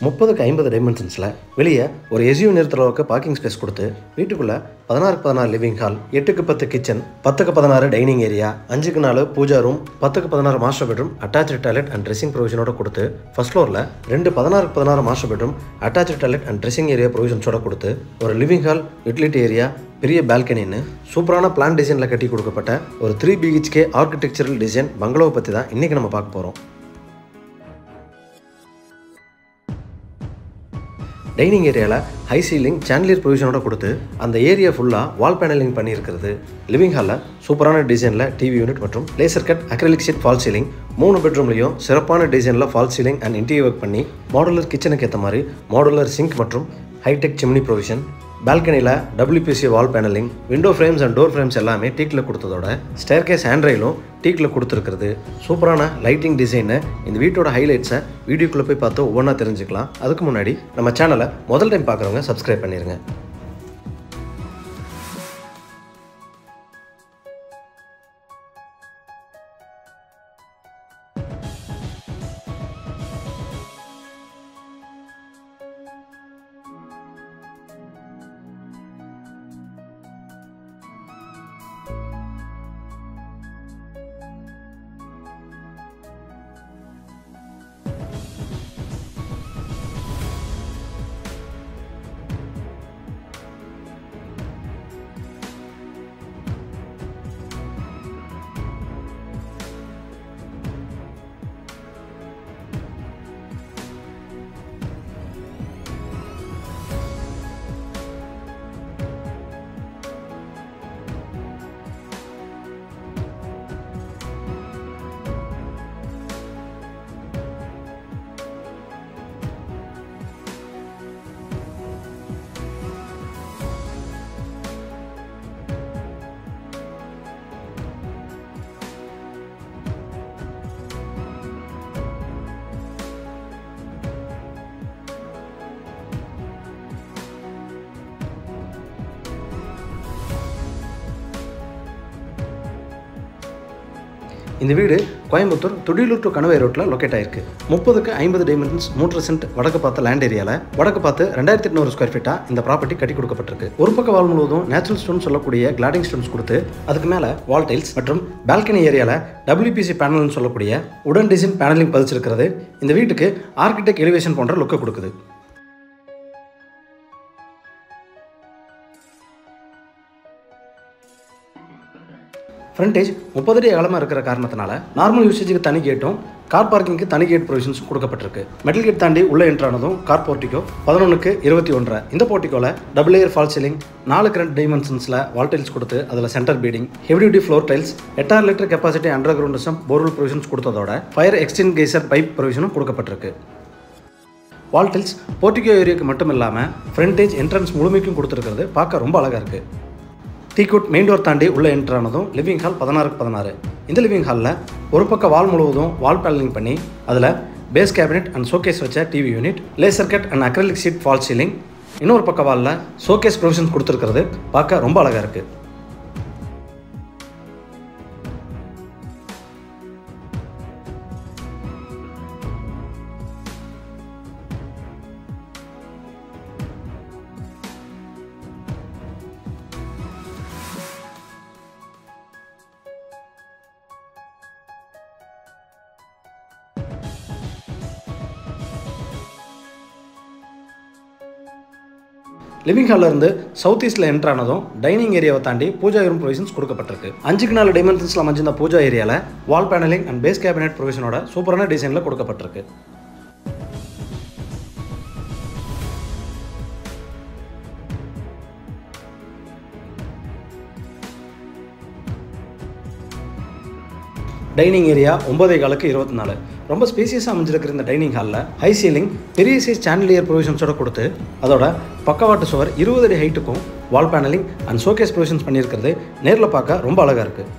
30க்கு 50 டைமென்ஷன்ஸில் வெளியே ஒரு எஸ்யூ நிறுத்துற அளவுக்கு பார்க்கிங் ஸ்பேஸ் கொடுத்து வீட்டுக்குள்ளே 16க்கு 16 லிவிங் ஹால், 8க்கு 10 கிச்சன், 10க்கு 16 டைனிங் ஏரியா, 5க்கு 4 பூஜா ரூம், 10க்கு 16 master bedroom, attach toilet and dressing ப்ரொவிஷனோட கொடுத்து ஃபர்ஸ்ட் ஃப்ளோரில் 16க்கு 16 master bedroom, attach toilet and dressing area ப்ரொவிஷன்ஸோட கொடுத்து ஒரு லிவிங் ஹால், யூட்டிலிட்டி ஏரியா, பெரிய பால்கனின்னு சூப்பரான பிளான் டிசைனில் கட்டி கொடுக்கப்பட்ட ஒரு 3 BHK ஆர்கிடெக்சரல் டிசைன் பங்களாவை பற்றி தான் இன்றைக்கி நம்ம பார்க்க போகிறோம். டைனிங் ஏரியாவில் ஹை சீலிங் சாண்ட்லியர் ப்ரொவிஷனோட கொடுத்து அந்த ஏரியா ஃபுல்லாக வால் பேனலிங் பண்ணியிருக்கிறது. லிவிங் ஹாலில் சூப்பரான டிசைனில் டிவி யூனிட் மற்றும் laser cut acrylic sheet fall ceiling, 3 பெட்ரூம்லையும் சிறப்பான டிசைனில் fall ceiling and interior work பண்ணி மாடுலர் கிச்சனுக்கு ஏற்ற மாதிரி மாடுலர் சிங்க் மற்றும் ஹைடெக் சிம்னி ப்ரொவிஷன், பால்கனியில் WPC wall panelling, window frames and door frames எல்லாமே டீக்கில் கொடுத்ததோட ஸ்டேர்கேஸ் ஹேண்ட்ரைலும் டீக்கில் கொடுத்துருக்கிறது. சூப்பரான லைட்டிங் டிசைனை இந்த வீட்டோட ஹைலைட்ஸை வீடியோக்குள்ளே போய் பார்த்து ஒவ்வொன்றா தெரிஞ்சுக்கலாம். அதுக்கு முன்னாடி நம்ம சேனலை முதல் டைம் பார்க்குறவங்க சப்ஸ்கிரைப் பண்ணிடுங்க. இந்த வீடு கோயம்புத்தூர் துடியலூர் டு கணவை ரோட்டில் லொக்கேட் ஆயிருக்கு. 30க்கு 50 டைமென்ஷன்ஸ் 3 சென்ட் வடக்கு பார்த்த லேண்ட் ஏரியாவில் வடக்கு பார்த்து 2800 ஸ்கொயர் ஃபீட்டாக இந்த ப்ராப்பர்ட்டி கட்டி கொடுக்கப்பட்டிருக்கு. ஒரு பக்க வால் முழுவதும் நேச்சுரல் ஸ்டோன் சொல்லக்கூடிய கிளாடிங் ஸ்டோன்ஸ் கொடுத்து அதுக்கு மேலே வால் டைல்ஸ் மற்றும் பால்கனி ஏரியாவில் WPC பேனல்னு சொல்லக்கூடிய உடன் டிசைன் பேனலிங் பதிச்சிருக்கிறது இந்த வீட்டுக்கு ஆர்கிடெக்ட் எலிவேஷன் போன்ற லுக்கை கொடுக்குது. ஃப்ரண்டேஜ் 30 அடி அகலமாக இருக்கிற காரணத்தினால நார்மல் யூசேஜுக்கு தனி கேட்டும் கார் பார்க்கிங்க்கு தனி கேட் ப்ரொவிஷன்ஸ் கொடுக்கப்பட்டிருக்கு. மெட்டல் கேட் தாண்டி உள்ள என்ட்ரானதும் கார் போர்ட்டிகோ 11க்கு 21. இந்த போர்ட்டிகோவில் டபுள் லேயர் ஃபால் சீலிங், 4க்கு 2 டைமென்ஷன்ஸில் வால் டைல்ஸ் கொடுத்து அதில் centre beading, heavy duty floor tiles, 8000 litre capacity under ground sump borewell provisions கொடுத்ததோட ஃபயர் எக்ஸ்டிங்கைசர் பைப் ப்ரொவிஷனும் கொடுக்கப்பட்டிருக்கு. வால் டைல்ஸ் போர்ட்டிகோ ஏரியாவுக்கு மட்டும் இல்லாமல் ஃப்ரண்டேஜ் என்ட்ரன்ஸ் முழுமைக்கும் கொடுத்துருக்கிறது பார்க்க ரொம்ப அழகாக இருக்குது. டீக்குட் மெயின் டோர் தாண்டி உள்ள என்ட்ரானதும் லிவிங் ஹால் 16க்கு 16. இந்த லிவிங் ஹாலில் ஒரு பக்கம் வால் முழுவதும் வால் பேனலிங் பண்ணி அதில் பேஸ் கேபினெட் அண்ட் ஷோகேஸ் வச்ச TV unit, laser cut and acrylic sheet fall ceiling, இன்னொரு பக்க வாலில் ஷோகேஸ் ப்ரொவிஷன்ஸ் கொடுத்துருக்கிறது பார்க்க ரொம்ப அழகாக இருக்குது. லிவிங் ஹாலில் இருந்து சவுத் ஈஸ்டில் என்ட்ரானதும் டைனிங் ஏரியாவை தாண்டி பூஜா ரூம் ப்ரொவிஷன்ஸ் கொடுக்கப்பட்டிருக்கு. 5க்கு 4 டைமென்ஷன்ஸில் அமைஞ்சிருந்த பூஜா ஏரியாவில் wall panelling and base cabinet ப்ரொவிஷனோட சூப்பரான டிசைனில் கொடுக்கப்பட்டிருக்கு. டைனிங் ஏரியா 9.4க்கு 24. ரொம்ப ஸ்பேசியஸாக அமைஞ்சிருக்கிற இந்த டைனிங் ஹாலில் ஹை சீலிங், பெரிய சைஸ் சாண்ட்லியர் ப்ரொவிஷன்ஸோட கொடுத்து அதோட பக்கவாட்டு சுவர் 20 அடி ஹைட்டுக்கும் wall panelling and showcase provisions பண்ணியிருக்கிறது நேரில் பார்க்க ரொம்ப அழகாக இருக்குது.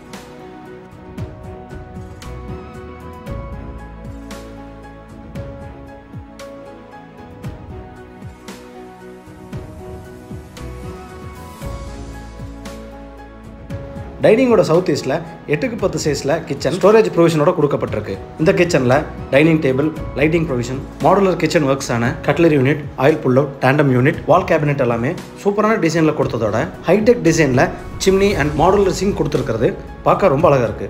டைனிங்கோட சவுத் ஈஸ்ட்ல 8x10 சைஸ்ல கிச்சன் ஸ்டோரேஜ் ப்ரொவிஷனோட கொடுக்கப்பட்டிருக்கு. இந்த கிச்சன்ல dining table, lighting provision, modular kitchen works ஆன cutlery unit, oil pull out, tandem unit, wall cabinet எல்லாமே சூப்பரான டிசைன்ல கொடுத்ததோட ஹைடெக் டிசைன்ல சிம்னி அண்ட் மாடுலர் சிங்க் கொடுத்துருக்கிறது பார்க்க ரொம்ப அழகா இருக்கு.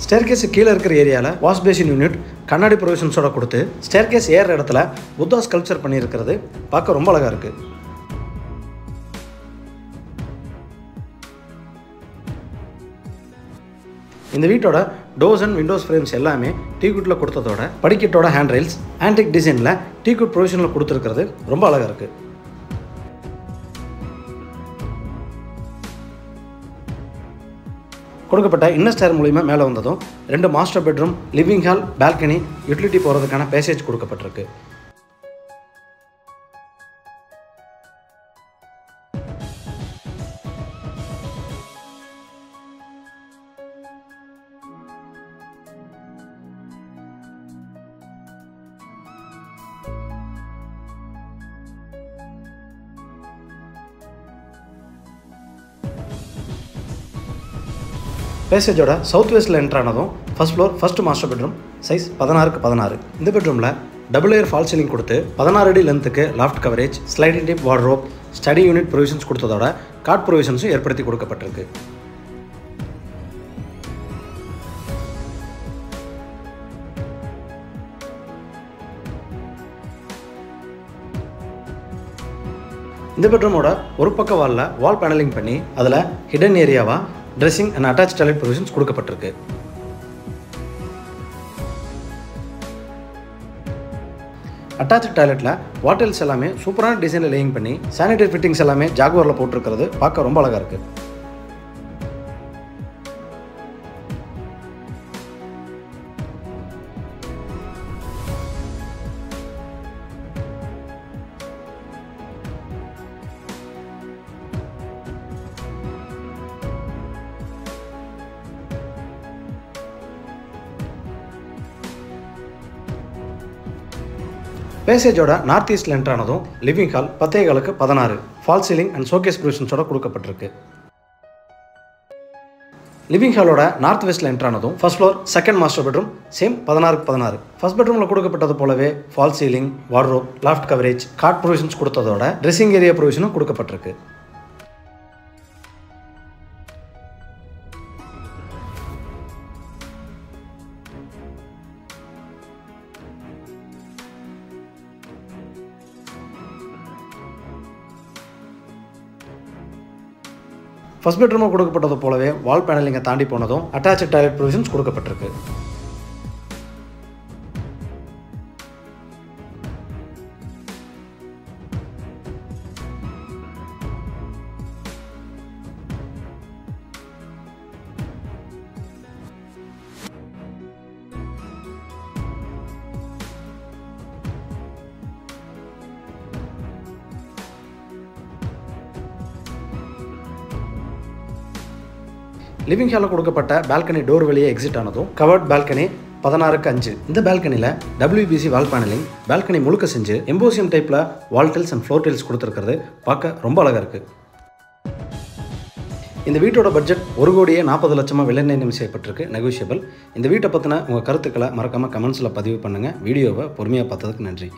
ஸ்டேர்கேஸ் கீழே இருக்கிற ஏரியாவில் வாஷ் பேசின் யூனிட் கண்ணாடி ப்ரொவிஷன்ஸோட கொடுத்து ஸ்டேர்கேஸ் ஏறுற இடத்துல புத்தா ஸ்கல்ப்சர் பண்ணியிருக்கிறது பார்க்க ரொம்ப அழகாக இருக்குது. இந்த வீட்டோட டோர்ஸ் அண்ட் விண்டோஸ் ஃப்ரேம்ஸ் எல்லாமே டீக்குட்டில் கொடுத்ததோட படிக்கட்டோட ஹேண்ட் ரெயில்ஸ் ஆன்டிக் டிசைனில் டீக்குட் ப்ரொவிஷனில் கொடுத்துருக்கிறது ரொம்ப அழகாக இருக்குது. கொடுக்கப்பட்ட இன்னர் ஸ்டேர் மூலிமா மேலே வந்ததும் 2 master bedroom, living hall, balcony, utility போகிறதுக்கான பேசேஜ் கொடுக்கப்பட்டிருக்கு. பேசேஜோட சவுத் வெஸ்ட்டில் என்ட்ரு ஆனதும் first floor first master bedroom, size 16x16. இந்த பெட்ரூமில் டபுள் லேயர் ஃபால் சீலிங் கொடுத்து 16 அடி லென்த்துக்கு loft coverage, sliding type wardrobe, study unit provisions கொடுத்ததோட காட் ப்ரொவிஷன்ஸும் ஏற்படுத்தி கொடுக்கப்பட்டிருக்கு. இந்த பெட்ரூமோட ஒரு பக்க வாலில் வால் பேனலிங் பண்ணி அதில் ஹிடன் ஏரியாவாக dressing and attach toilet provisions கொடுக்கப்பட்டிருக்கு. அட்டாச் டாய்லெட்டில் வாட்டல்ஸ் எல்லாமே சூப்பரான டிசைனில் லேயிங் பண்ணி சானிடரி ஃபிட்டிங்ஸ் எல்லாமே ஜாகுவாரில் போட்டிருக்கிறது பார்க்க ரொம்ப அழகாக இருக்குது. பேசேஜோட நார்த் ஈஸ்ட்ல என்ட்ரு ஆனதும் living hall 10x16 false ceiling and showcase ப்ரொவிஷன்ஸோட கொடுக்கப்பட்டிருக்கு. லிவிங் ஹாலோட நார்த் வெஸ்ட்ல என்ட்ரு ஆனதும் first floor second master bedroom, same 16x16. First பெட்ரூமில் கொடுக்கப்பட்டது போலவே false ceiling, wardrobe, loft coverage, cot provisions கொடுத்ததோட ட்ரெஸ்ஸிங் ஏரியா ப்ரொவிஷனும் கொடுக்கப்பட்டிருக்கு. ஃபர்ஸ்ட் பெட்ரூமில் கொடுக்கப்பட்டது போலவே வால் பேனலிங்கை தாண்டி போனதும் அட்டாச் டாய்லெட் ப்ரொவிஷன்ஸ் கொடுக்கப்பட்டிருக்கு. லிவிங் ஹாலில் கொடுக்கப்பட்ட பால்கனி டோர் வழியே எக்ஸிட் ஆனதும் கவர்ட் பால்கனி 16x5. இந்த பால்கனியில் WBC வால் பேனலிங் பால்கனி முழுக்க செஞ்சு எம்போசியம் டைப்பில் வால் டைல்ஸ் அண்ட் ஃப்ளோர் டைல்ஸ் கொடுத்துருக்கிறது பார்க்க ரொம்ப அழகாக இருக்குது. இந்த வீட்டோட பட்ஜெட் 1,40,00,000 விலை நிர்ணயம் செய்யப்பட்டிருக்கு, நெகோஷியபிள். இந்த வீட்டை பற்றின உங்கள் கருத்துக்களை மறக்காமல் கமெண்ட்ஸில் பதிவு பண்ணுங்கள். வீடியோவை பொறுமையாக பார்த்ததுக்கு நன்றி.